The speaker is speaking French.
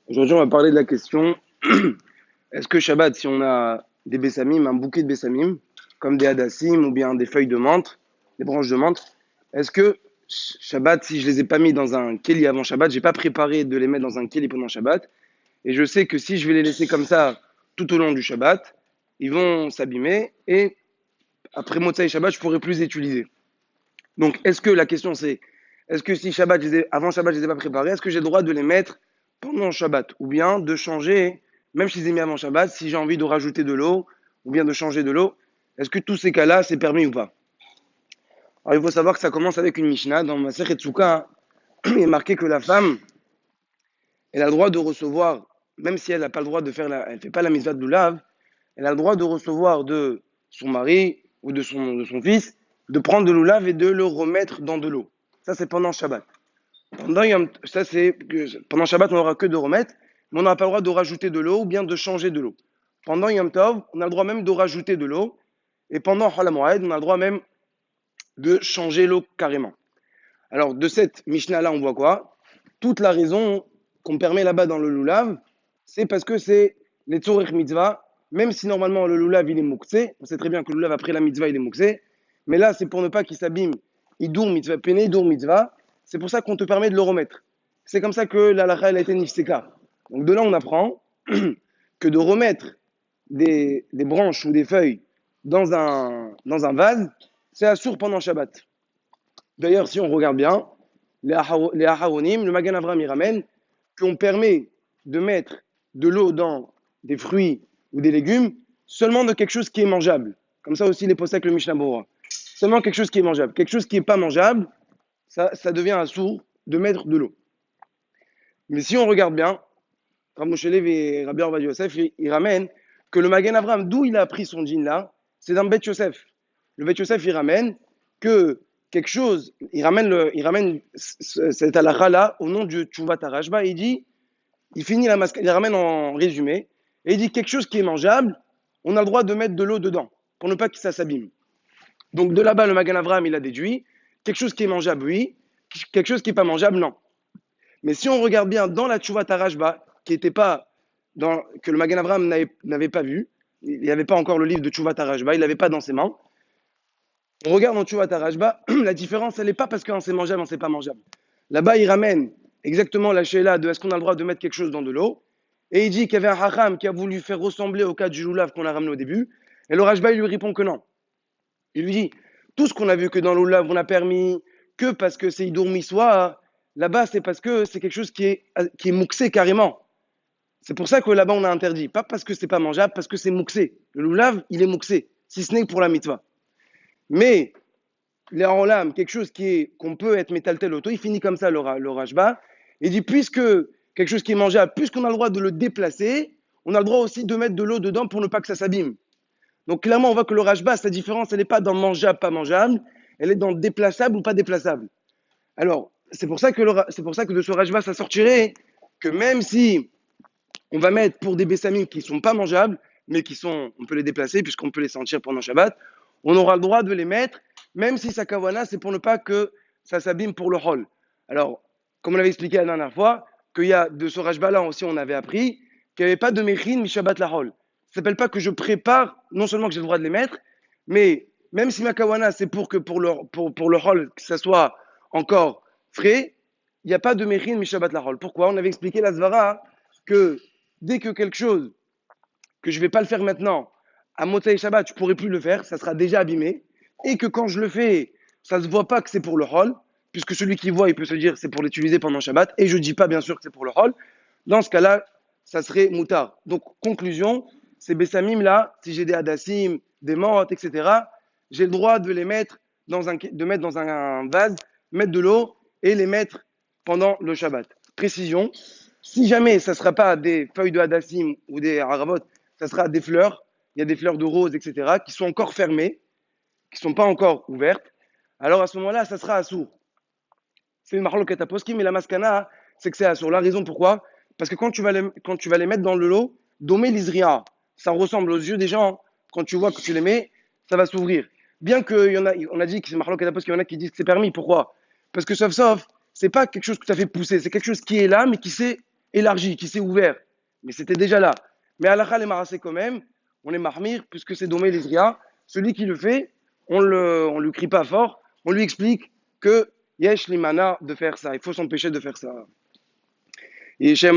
Aujourd'hui, on va parler de la question est-ce que Shabbat, si on a des bessamim, un bouquet de bessamim, comme des hadassim ou bien des feuilles de menthe, des branches de menthe, est-ce que Shabbat, si je les ai pas mis dans un keli avant Shabbat, j'ai pas préparé de les mettre dans un keli pendant Shabbat, et je sais que si je vais les laisser comme ça tout au long du Shabbat, ils vont s'abîmer et après Motzai Shabbat, je pourrai plus les utiliser. Donc, est-ce que la question c'est est-ce que si Shabbat, avant Shabbat, je les ai pas préparés, est-ce que j'ai le droit de les mettre pendant Shabbat ou bien de changer, même si je les ai mis avant Shabbat, si j'ai envie de rajouter de l'eau ou bien de changer de l'eau, est-ce que tous ces cas-là, c'est permis ou pas? Alors, il faut savoir que ça commence avec une Mishnah. Dans Masechet Tzuka, il est marqué que la femme, elle a le droit de recevoir, même si elle n'a pas le droit de faire elle fait pas la mitzvah de l'ulav, elle a le droit de recevoir de son mari ou de son fils, de prendre de l'ulav et de le remettre dans de l'eau. Ça, c'est pendant Shabbat. Pendant Shabbat, on n'aura que de remettre, mais on n'a pas le droit de rajouter de l'eau ou bien de changer de l'eau. Pendant Yom Tov, on a le droit même de rajouter de l'eau, et pendant Chol HaMoed, on a le droit même de changer l'eau carrément. Alors, de cette Mishnah-là, on voit quoi? Toute la raison qu'on permet là-bas dans le Lulav, c'est parce que c'est les Tzorech Mitzvah, même si normalement le Lulav il est mouksé, on sait très bien que le Lulav après la Mitzvah il est mouksé, mais là c'est pour ne pas qu'il s'abîme, Idur Mitzvah, Pene Idur Mitzvah, c'est pour ça qu'on te permet de le remettre. C'est comme ça que la halakha elle a été nifseka. Donc de là on apprend que de remettre des branches ou des feuilles dans un vase, c'est assour pendant Shabbat. D'ailleurs, si on regarde bien, les Aharonim, le Magan Avram, il ramène qu'on permet de mettre de l'eau dans des fruits ou des légumes seulement de quelque chose qui est mangeable. Comme ça aussi les posèques, le Mishnah Bora. Seulement quelque chose qui est mangeable. Quelque chose qui n'est pas mangeable, ça devient un sourd de mettre de l'eau. Mais si on regarde bien, Rav Moshe Lev et Rabbi Ovadia Yosef, ils ramènent que le Magan Avram, d'où il a appris son djinn là, c'est dans Bet Yosef. Le Bet Yosef, il ramène que quelque chose, il ramène cette halakha là au nom du Tchouvat Arashba, il ramène en résumé, et il dit quelque chose qui est mangeable, on a le droit de mettre de l'eau dedans, pour ne pas que ça s'abîme. Donc de là-bas, le Magan Avram, il a déduit, quelque chose qui est mangeable, oui, quelque chose qui n'est pas mangeable, non. Mais si on regarde bien dans la Tchouva Tarashba, qui était pas que le Magan Avram n'avait pas vu, il n'y avait pas encore le livre de Tchouva Tarashba, il l'avait pas dans ses mains. On regarde dans Tchouva Tarashba, la différence, elle n'est pas parce que c'est mangeable, c'est pas mangeable. Là-bas, il ramène exactement la sheila de est-ce qu'on a le droit de mettre quelque chose dans de l'eau, et il dit qu'il y avait un hacham qui a voulu faire ressembler au cas du loulav qu'on a ramené au début, et le Rashba, il lui répond que non. Il lui dit, tout ce qu'on a vu que dans l'oulav, on a permis que parce que c'est Idour Miswa, là-bas, c'est parce que c'est quelque chose qui est mouxé carrément. C'est pour ça que là-bas, on a interdit. Pas parce que c'est pas mangeable, parce que c'est mouxé. Le loulav, il est mouxé, si ce n'est pour la mitzvah. Mais, les olam, quelque chose qu'on peut être métaltel auto, il finit comme ça, le Rashba. Il dit, puisque quelque chose qui est mangeable, puisqu'on a le droit de le déplacer, on a le droit aussi de mettre de l'eau dedans pour ne pas que ça s'abîme. Donc clairement, on voit que le Rashba, sa différence, elle n'est pas dans mangeable, pas mangeable, elle est dans déplaçable ou pas déplaçable. Alors, c'est pour ça que de ce Rashba, ça sortirait que même si on va mettre pour des bessamines qui ne sont pas mangeables, mais on peut les déplacer puisqu'on peut les sentir pendant Shabbat, on aura le droit de les mettre, même si sa kawana, c'est pour ne pas que ça s'abîme pour le hol. Alors, comme on l'avait expliqué la dernière fois, qu'il y a de ce Rashba-là aussi, on avait appris qu'il n'y avait pas de mechin mi Shabbat la hol. Ça ne s'appelle pas que je prépare, non seulement que j'ai le droit de les mettre, mais même si ma kawana, c'est pour que pour le hol, que ça soit encore frais, il n'y a pas de mechin mi Shabbat la hol. Pourquoi? On avait expliqué la Zvara que dès que quelque chose que je ne vais pas le faire maintenant, à Motzei Shabbat, je ne pourrai plus le faire, ça sera déjà abîmé, et que quand je le fais, ça ne se voit pas que c'est pour le hol, puisque celui qui voit, il peut se dire c'est pour l'utiliser pendant Shabbat, et je ne dis pas bien sûr que c'est pour le hol, dans ce cas-là, ça serait moutard. Donc, conclusion, ces bessamim là, si j'ai des hadassim, des menthes, etc., j'ai le droit de les mettre mettre dans un vase, mettre de l'eau et les mettre pendant le Shabbat. Précision, si jamais ça ne sera pas des feuilles de hadassim ou des haravot, ça sera des fleurs, il y a des fleurs de rose, etc., qui sont encore fermées, qui ne sont pas encore ouvertes, alors à ce moment-là, ça sera assour. C'est une marloquette à poskim, mais la maskana, c'est que c'est assour. La raison pourquoi? Parce que quand tu vas les mettre dans le lot, domé l'isria, ça ressemble aux yeux des gens, quand tu vois que tu les mets, ça va s'ouvrir. Bien qu'il y en a, on a dit que c'est marloquette à poskim, il y en a qui disent que c'est permis. Pourquoi? Parce que sauf, c'est pas quelque chose que tu as fait pousser, c'est quelque chose qui est là, mais qui s'est élargi, qui s'est ouvert. Mais c'était déjà là. Mais halakha les marasé quand même, on est mahmir, puisque c'est domé l'Isria. Celui qui le fait, on lui crie pas fort, on lui explique que yesh limana de faire ça. Il faut s'empêcher de faire ça. Et chez